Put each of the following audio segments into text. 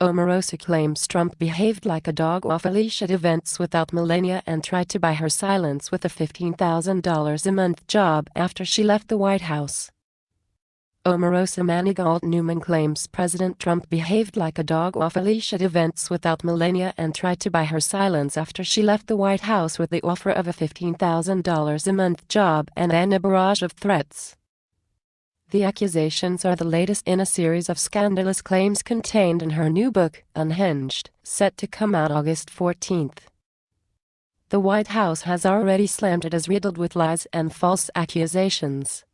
Omarosa claims Trump behaved like a dog off a leash at events without Melania and tried to buy her silence with a $15,000 a month job after she left the White House. Omarosa Manigault Newman claims President Trump behaved like a dog off a leash at events without Melania and tried to buy her silence after she left the White House with the offer of a $15,000 a month job and a barrage of threats. The accusations are the latest in a series of scandalous claims contained in her new book, Unhinged, set to come out August 14. The White House has already slammed it as riddled with lies and false accusations.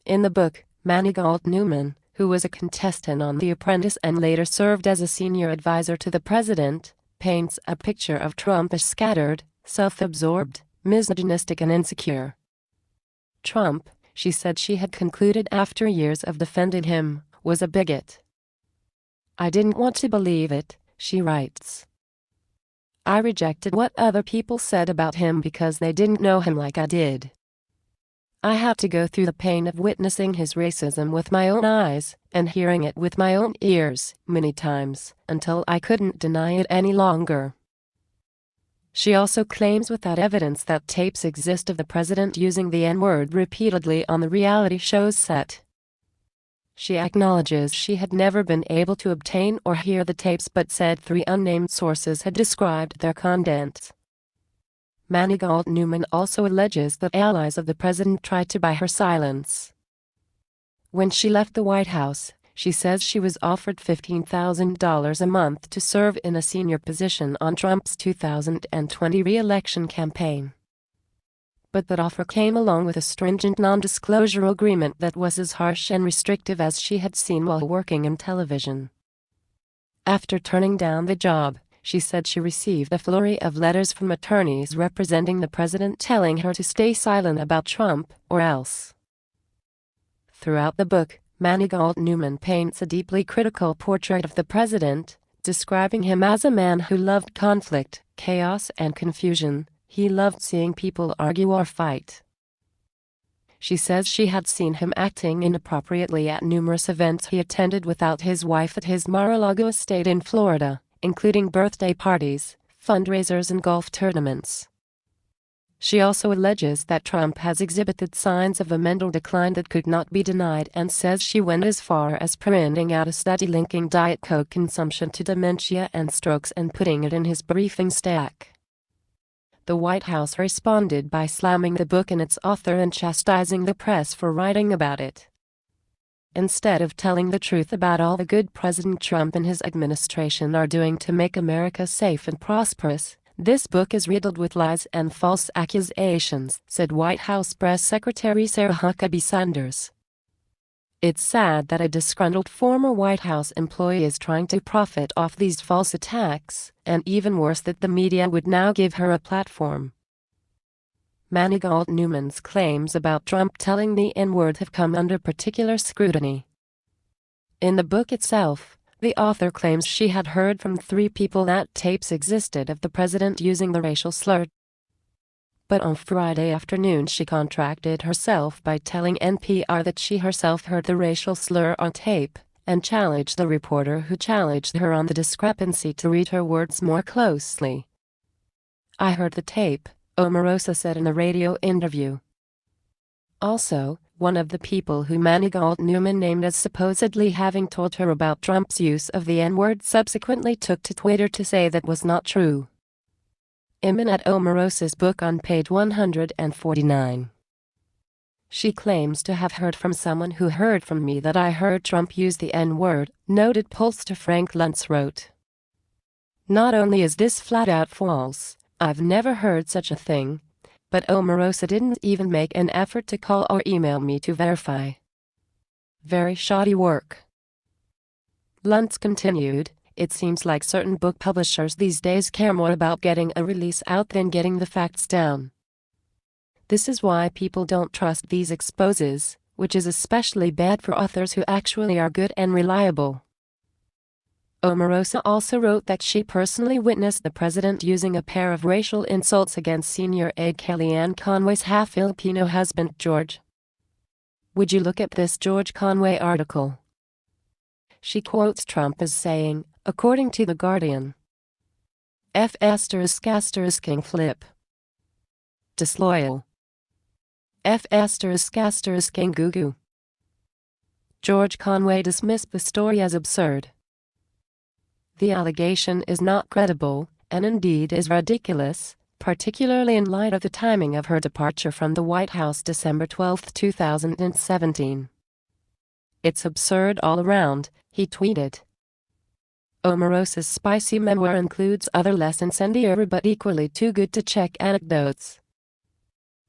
In the book, Manigault Newman, who was a contestant on The Apprentice and later served as a senior advisor to the president, paints a picture of Trump as scattered, self-absorbed, misogynistic and insecure. Trump, she said she had concluded after years of defending him, was a bigot. "I didn't want to believe it," she writes. "I rejected what other people said about him because they didn't know him like I did. I had to go through the pain of witnessing his racism with my own eyes and hearing it with my own ears many times until I couldn't deny it any longer." She also claims without evidence that tapes exist of the president using the N-word repeatedly on the reality show's set. She acknowledges she had never been able to obtain or hear the tapes but said 3 unnamed sources had described their contents. Manigault Newman also alleges that allies of the president tried to buy her silence. When she left the White House, she says she was offered $15,000 a month to serve in a senior position on Trump's 2020 re-election campaign. But that offer came along with a stringent non-disclosure agreement that was as harsh and restrictive as she had seen while working in television. After turning down the job, she said she received a flurry of letters from attorneys representing the president telling her to stay silent about Trump or else. Throughout the book, Manigault Newman paints a deeply critical portrait of the president, describing him as a man who loved conflict, chaos and confusion. He loved seeing people argue or fight. She says she had seen him acting inappropriately at numerous events he attended without his wife at his Mar-a-Lago estate in Florida, including birthday parties, fundraisers and golf tournaments. She also alleges that Trump has exhibited signs of a mental decline that could not be denied and says she went as far as printing out a study linking Diet Coke consumption to dementia and strokes and putting it in his briefing stack. The White House responded by slamming the book and its author and chastising the press for writing about it. Instead of telling the truth about all the good President Trump and his administration are doing to make America safe and prosperous, this book is riddled with lies and false accusations, said White House Press Secretary Sarah Huckabee Sanders. It's sad that a disgruntled former White House employee is trying to profit off these false attacks, and even worse that the media would now give her a platform. Manigault Newman's claims about Trump telling the N-word have come under particular scrutiny. In the book itself, the author claims she had heard from 3 people that tapes existed of the president using the racial slur. But on Friday afternoon she contradicted herself by telling NPR that she herself heard the racial slur on tape, and challenged the reporter who challenged her on the discrepancy to read her words more closely. "I heard the tape," Omarosa said in a radio interview. Also, one of the people who Manigault Newman named as supposedly having told her about Trump's use of the N-word subsequently took to Twitter to say that was not true. Image at Omarosa's book on page 149. She claims to have heard from someone who heard from me that I heard Trump use the N-word, noted pollster Frank Luntz wrote. Not only is this flat out false, I've never heard such a thing, but Omarosa didn't even make an effort to call or email me to verify. Very shoddy work. Luntz continued, it seems like certain book publishers these days care more about getting a release out than getting the facts down. This is why people don't trust these exposes, which is especially bad for authors who actually are good and reliable. Omarosa also wrote that she personally witnessed the president using a pair of racial insults against senior aide Kellyanne Conway's half-Filipino husband, George. Would you look at this George Conway article? She quotes Trump as saying, according to The Guardian. F. King flip. Disloyal. F. King goo. George Conway dismissed the story as absurd. The allegation is not credible, and indeed is ridiculous, particularly in light of the timing of her departure from the White House December 12, 2017. "It's absurd all around," he tweeted. Omarosa's spicy memoir includes other less incendiary but equally too good to check anecdotes.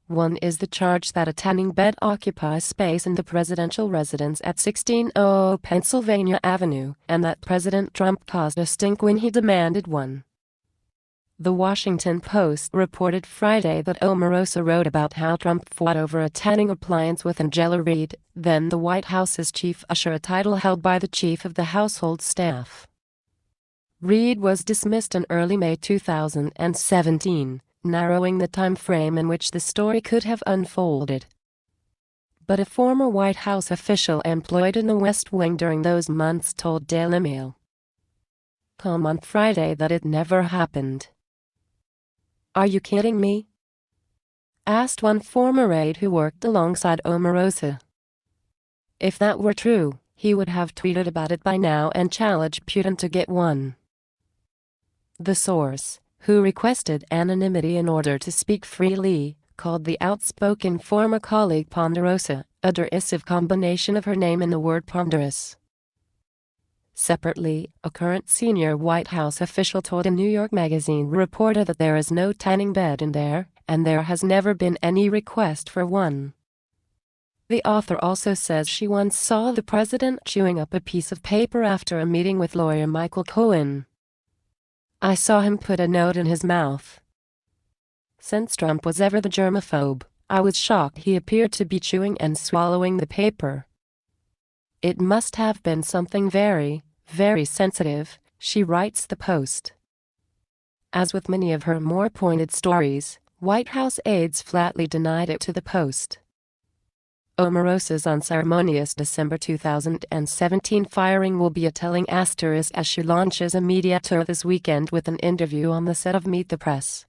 One is the charge that a tanning bed occupies space in the presidential residence at 1600 Pennsylvania Avenue, and that President Trump caused a stink when he demanded one. The Washington Post reported Friday that Omarosa wrote about how Trump fought over a tanning appliance with Angela Reed, then the White House's chief usher, a title held by the chief of the household staff. Reed was dismissed in early May 2017, narrowing the time frame in which the story could have unfolded. But a former White House official employed in the West Wing during those months told Daily Mail on Friday that it never happened. "Are you kidding me?" asked one former aide who worked alongside Omarosa. If that were true, he would have tweeted about it by now and challenged Putin to get one. The source, who requested anonymity in order to speak freely, called the outspoken former colleague Ponderosa, a derisive combination of her name and the word ponderous. Separately, a current senior White House official told a New York Magazine reporter that there is no tanning bed in there, and there has never been any request for one. The author also says she once saw the president chewing up a piece of paper after a meeting with lawyer Michael Cohen. "I saw him put a note in his mouth. Since Trump was ever the germaphobe, I was shocked he appeared to be chewing and swallowing the paper. It must have been something very, very sensitive," she writes the Post. As with many of her more pointed stories, White House aides flatly denied it to the Post. Omarosa's unceremonious December 2017 firing will be a telling asterisk as she launches a media tour this weekend with an interview on the set of Meet the Press.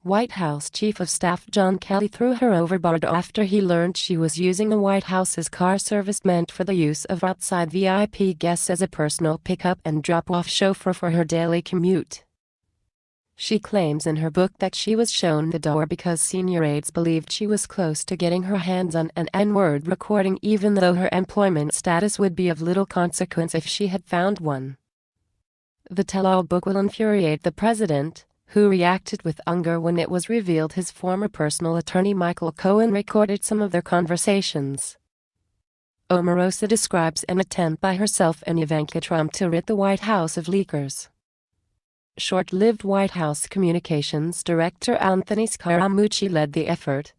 White House Chief of Staff John Kelly threw her overboard after he learned she was using the White House's car service meant for the use of outside VIP guests as a personal pickup and drop-off chauffeur for her daily commute. She claims in her book that she was shown the door because senior aides believed she was close to getting her hands on an N-word recording, even though her employment status would be of little consequence if she had found one. The tell-all book will infuriate the president, who reacted with anger when it was revealed his former personal attorney Michael Cohen recorded some of their conversations. Omarosa describes an attempt by herself and Ivanka Trump to rid the White House of leakers. Short-lived White House Communications Director Anthony Scaramucci led the effort.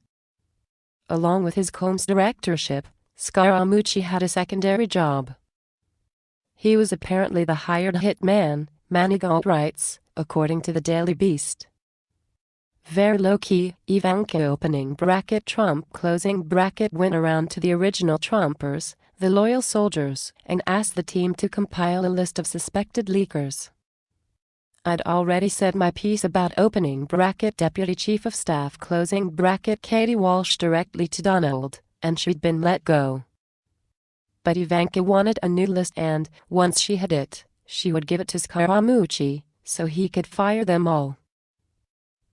Along with his Combs directorship, Scaramucci had a secondary job. He was apparently the hired hitman, Manigault writes, according to the Daily Beast. "Very low-key, Ivanka opening bracket Trump closing bracket went around to the original Trumpers, the loyal soldiers, and asked the team to compile a list of suspected leakers. I'd already said my piece about opening bracket Deputy Chief of Staff closing bracket Katie Walsh directly to Donald, and she'd been let go. But Ivanka wanted a new list and, once she had it, she would give it to Scaramucci, so he could fire them all.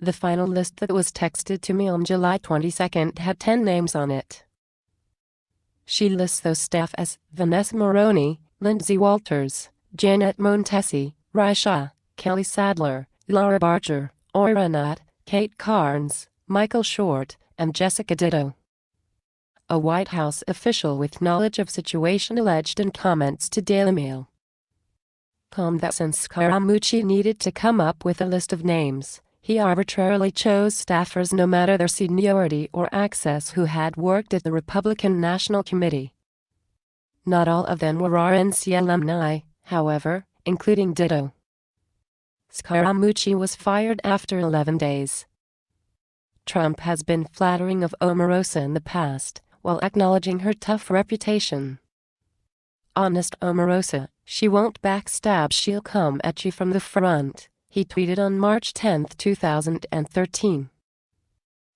The final list that was texted to me on July 22 had 10 names on it. She lists those staff as Vanessa Maroney, Lindsay Walters, Janet Montesi, Raisha, Kelly Sadler, Laura Barger, Ira Nutt, Kate Carnes, Michael Short, and Jessica Ditto. A White House official with knowledge of situation alleged in comments to Daily Mail. That since Scaramucci needed to come up with a list of names, he arbitrarily chose staffers no matter their seniority or access who had worked at the Republican National Committee. Not all of them were RNC alumni, however, including Ditto. Scaramucci was fired after 11 days. Trump has been flattering of Omarosa in the past, while acknowledging her tough reputation. Honest Omarosa, She won't backstab, she'll come at you from the front, he tweeted on March 10, 2013.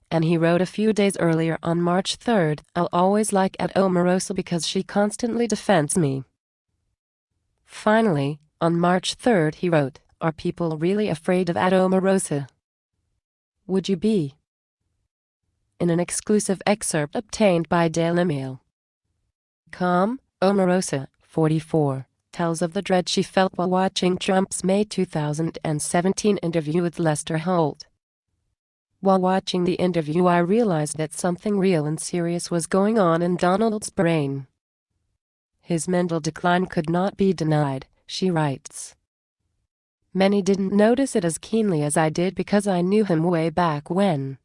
And he wrote a few days earlier on March 3, I'll always like at Omarosa because she constantly defends me. Finally, on March 3 he wrote, are people really afraid of at Omarosa? Would you be? In an exclusive excerpt obtained by Daily Mail. Omarosa, 44, tells of the dread she felt while watching Trump's May 2017 interview with Lester Holt. While watching the interview, I realized that something real and serious was going on in Donald's brain. His mental decline could not be denied, she writes. Many didn't notice it as keenly as I did because I knew him way back when.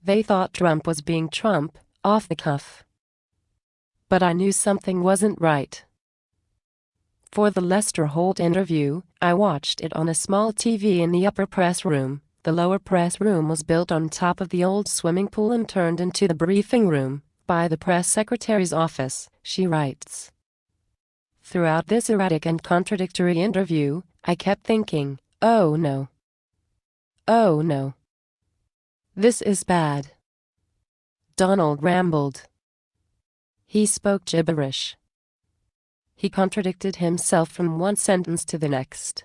They thought Trump was being Trump, off the cuff. But I knew something wasn't right. For the Lester Holt interview, I watched it on a small TV in the upper press room. The lower press room was built on top of the old swimming pool and turned into the briefing room by the press secretary's office, she writes. Throughout this erratic and contradictory interview, I kept thinking, oh no. Oh no. This is bad. Donald rambled. He spoke gibberish. He contradicted himself from one sentence to the next.